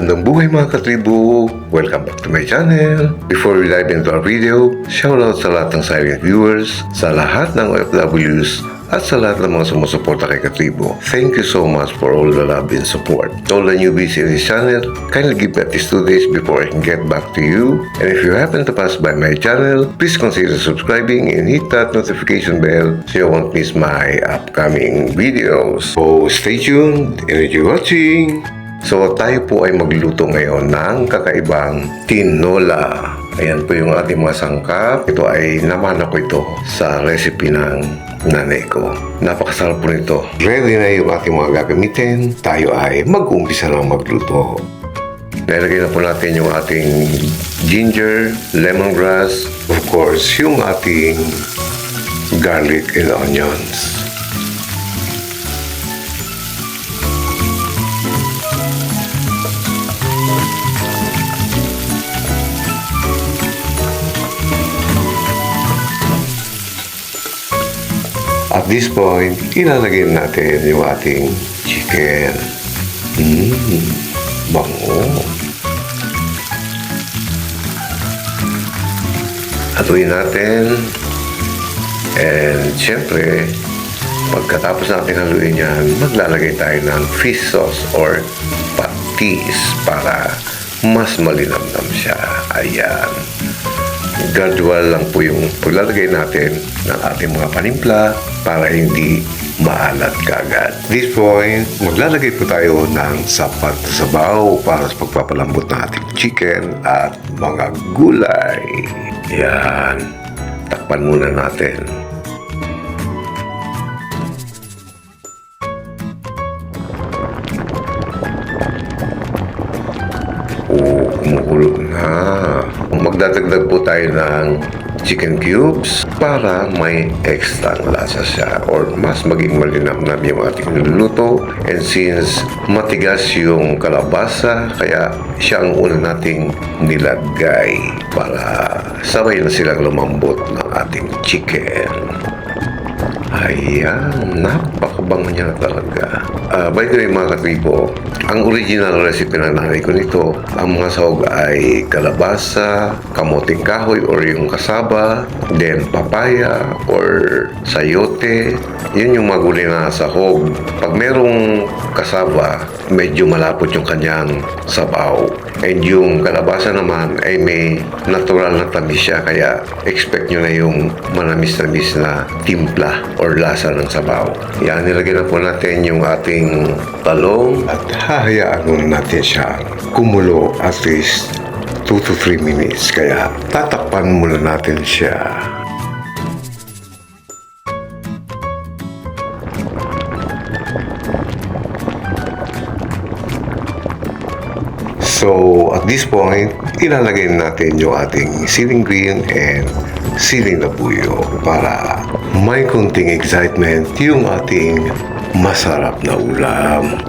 Magandang buhay mga katribo! Welcome back to my channel! Before we dive into our video, shoutout sa lahat ng silent viewers, sa lahat ng OFWs, at sa lahat ng mga sumusuporta kay Katribo. Thank you so much for all the love and support. To all the newbies in this channel, kindly give me at least 2 days before I can get back to you. And if you happen to pass by my channel, please consider subscribing and hit that notification bell so you won't miss my upcoming videos. So stay tuned and enjoy watching! So tayo po ay magluto ngayon ng kakaibang tinola. Ayan po yung ating mga sangkap. Ito ay namana ko ito sa recipe ng nanay ko. Napakasarap po nito. Ready na yung ating mga gagamitin. Tayo ay mag-umpisa na magluto. Nilagay na po natin yung ating ginger, lemongrass, of course, yung ating garlic and onions. At this point, ilalagay natin yung ating chicken. Bango. Hatuin natin. And syempre, pagkatapos natin haluin yan, maglalagay tayo ng fish sauce or patis para mas malinamnam siya. Ayan. Gradual lang po yung paglalagay natin ng ating mga panimpla para hindi maalat kaagad. At this point, maglalagay po tayo ng sapat na sabaw para sa pagpapalambot ng ating chicken at mga gulay. Yan. Takpan muna natin. Kumukulo na. Magdadagdag po tayo ng chicken cubes para may extra lasa siya or mas maging malinamnam yung ating niluluto. And since matigas yung kalabasa, kaya siya ang una nating nilagay para sabay na silang lumambot ng ating chicken. Ayan, napakabango niya na talaga. By the way mga katribo, ang original recipe ng nanay ko nito, ang mga sahog ay kalabasa, kamuting kahoy or yung kasaba, then papaya or sayote. Yun yung magulay na sahog. Pag merong kasaba, medyo malapot yung kanyang sabaw. And yung kalabasa naman ay may natural na tamis siya, kaya expect nyo na yung manamis-namis na timpla or lasa ng sabaw. Yan, nilagay na po natin yung ating talong at hahayaan muna natin siya kumulo at least 2 to 3 minutes. Kaya tatakpan muna natin siya. So, at this point, ilalagay natin yung ating siling green and siling labuyo para may kunting excitement yung ating masarap na ulam.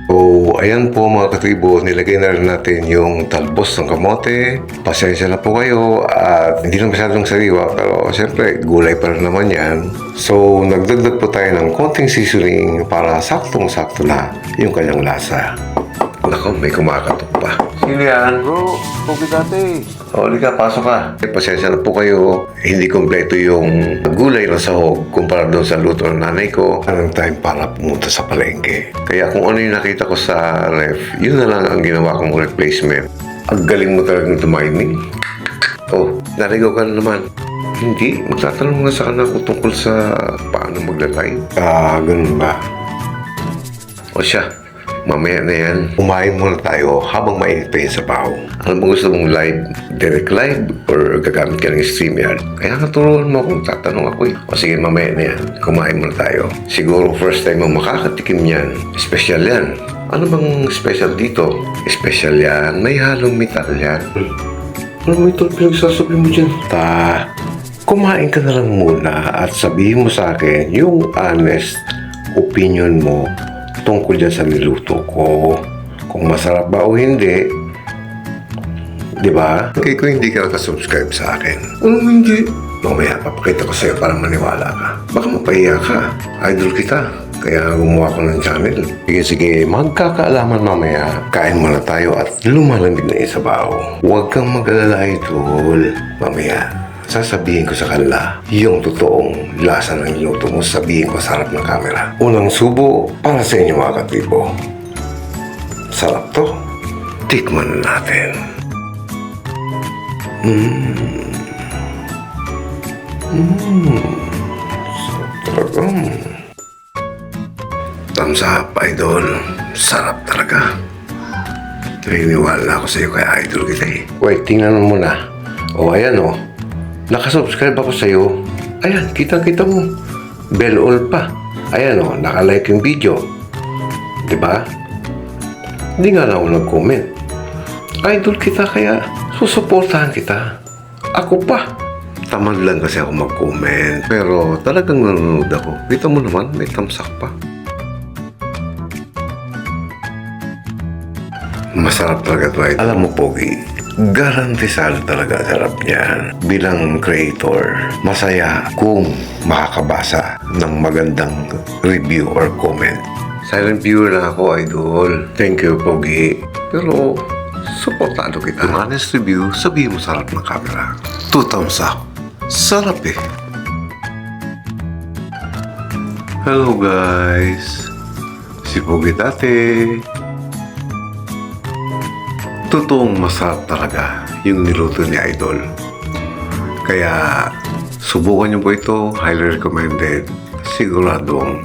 So, ayan po mga katribo, nilagay na rin natin yung talbos ng kamote. Pasensya na po kayo at hindi na masyadong sariwa, pero siyempre gulay pa rin naman yan. So, nagdagdag po tayo ng konting seasoning para saktong-sakto na yung kanyang lasa. Nako, may kumakatok pa. Sino yan? Bro, pogi dati. O, ka, pasok ka. Pasensya na po kayo. Hindi kompleto yung gulay na sahog kumpara doon sa luto ng nanay ko. Anong time para pumunta sa palengke. Kaya kung ano yung nakita ko sa ref, yun na lang ang ginawa kong replacement. Ang galing mo talagang tumiming. Oh, narigaw ka na naman. Hindi, magtatanong na sa anak ko tungkol sa paano magla-live. Ganun ba? O siya, mamaya na yan. Kumain muna tayo habang mainit pa yung sabaw. Ano bang gusto mong live? Direct live? Or gagamit ka ng StreamYard? Kaya naturuan mo kung tatanong ako eh. O sige, mamaya na yan. Kumain muna tayo. Siguro first time mo makakatikim yan. Special yan. Ano bang special dito? Special yan. May halong metal yan. Ano mo ito pinagsasabi mo dyan? Kumain ka na lang muna at sabihin mo sa akin yung honest opinion mo tungkol dyan sa niluto ko. Kung masarap ba o hindi. Di ba? Okay, kung hindi ka nakasubscribe sa akin. Ano hindi? Mamaya, papakita ko sa'yo para maniwala ka. Baka mapahiya ka. Idol kita. Kaya gumawa ko ng channel. Sige, magkakaalaman mamaya. Kain muna tayo at lumalamig na isabaw. Huwag kang mag-alala, idol. Mamaya, sasabihin ko sa kanila yung totoong lasa ng luto mo. Sabihin ko sa harap ng camera. Unang subo para sa inyo mga katibo. Sarap to. Tikman natin. Sarap talaga. Thumbs up, idol. Sarap talaga. Naniniwala ako sa iyo kaya idol kita eh. Wait, tingnan mo muna. O, ayan o. Nakasubscribe ako sa iyo. Ayan, kita-kita mo. Bell all pa. Ayan o, nakalike yung video. Diba? Hindi nga na ako nag-comment. Idol kita kaya susuportahan kita. Ako pa. Tamad lang kasi ako mag-comment. Pero talagang nanonood ako. Kita mo naman, may thumbs up pa. Masarap talaga ito. Alam mo, Pogi, garantisado talaga sarap niyan. Bilang creator, masaya kung makakabasa ng magandang review or comment. Silent viewer na ako, idol. Thank you, Pogi. Pero, supportado kita. Kung honest review, sabihin mo sarap ng camera. 2 thumbs up. Sarap eh. Hello guys. Si Pogi Tate. Totoong masarap talaga yung niluto ni Idol. Kaya subukan niyo po ito. Highly recommended. Siguradong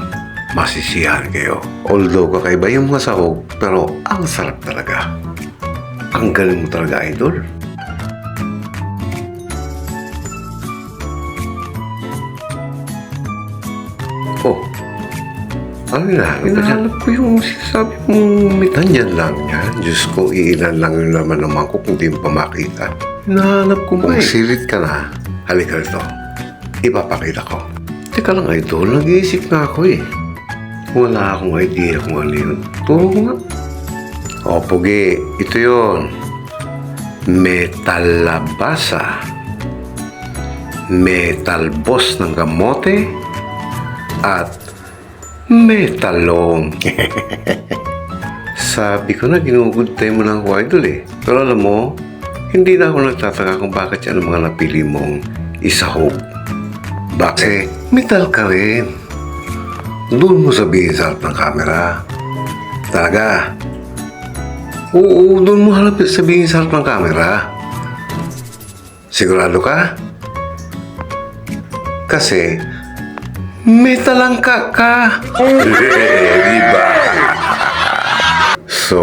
masisiyahan kayo. Although kakaiba yung mga sahog, pero ang sarap talaga. Ang galing mo talaga, Idol. Oh, ano na? Hinahanap ko yung sinasabi mong mitanyan lang yan. Diyos ko, iilan lang yung laman ng mangkok, hindi mo pa makita. Hinahanap ko ba eh. Sirit ka na, halika rito. Ipapakita ko. Teka lang, Idol, nag-iisip na ako eh. Wala akong idea kung ano yun. Turo ko nga. O, Pogi, ito yun. Metalabasa. Metalbos ng kamote. At metalong. Sabi ko na, ginugudtay mo ng Idol eh. Pero alam mo, hindi na ako nagtataka kung bakit yan ang mga napili mong isahog. Bakit? Metal ka rin. Doon mo sabihin sa harap ng camera. Talaga. Oo, doon mo harap sabihin sa harap ng camera. Sigurado ka? Kasi, metal lang ka. Diba? So,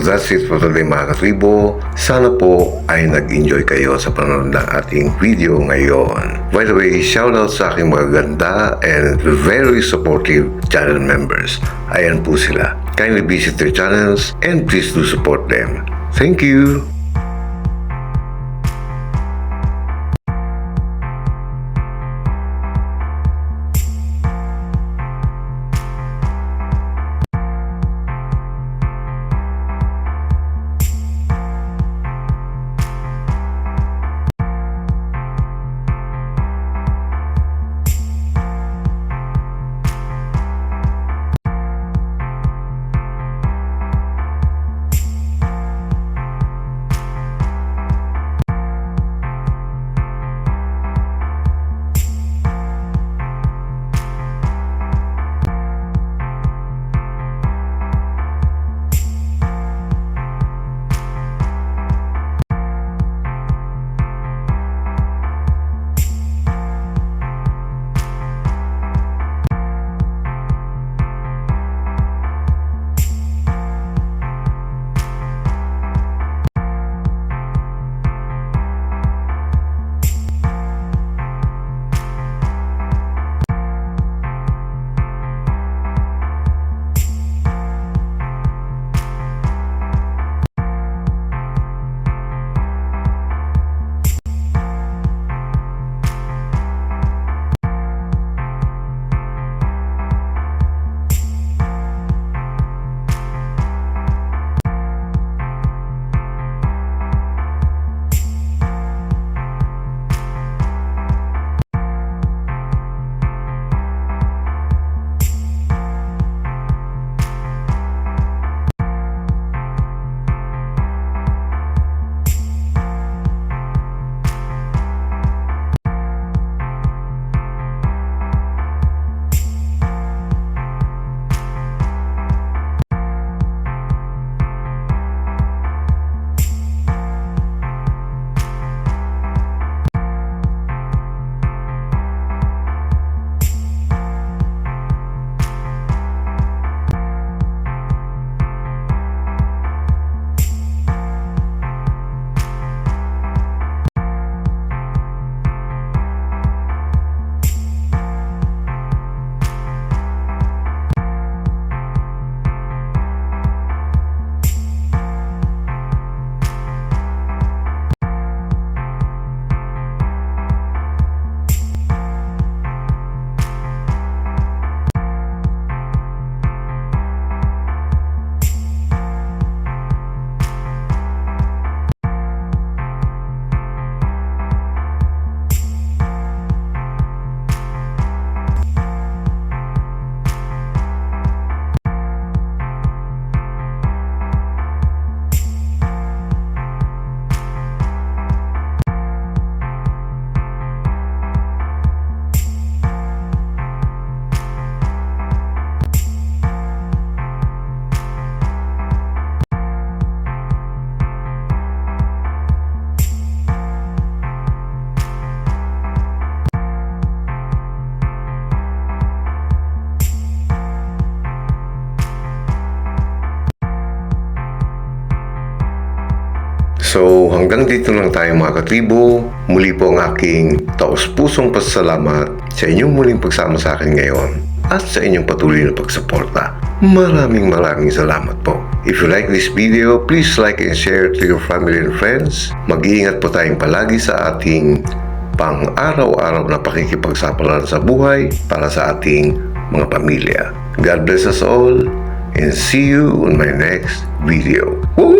that's it for today mga katribo. Sana po ay nag-enjoy kayo sa panonood ng ating video ngayon. By the way, shoutout sa aking mga ganda and very supportive channel members. Ayan po sila. Kindly visit their channels and please do support them. Thank you! So hanggang dito lang tayo mga katribo. Muli po ang aking taos-pusong pasasalamat sa inyong muling pagsama sa akin ngayon at sa inyong patuloy na pagsuporta. Maraming salamat po. If you like this video, please like and share to your family and friends. Mag-iingat po tayong palagi sa ating pang-araw-araw na pakikipagsapalaran sa buhay para sa ating mga pamilya. God bless us all and see you on my next video. Woo!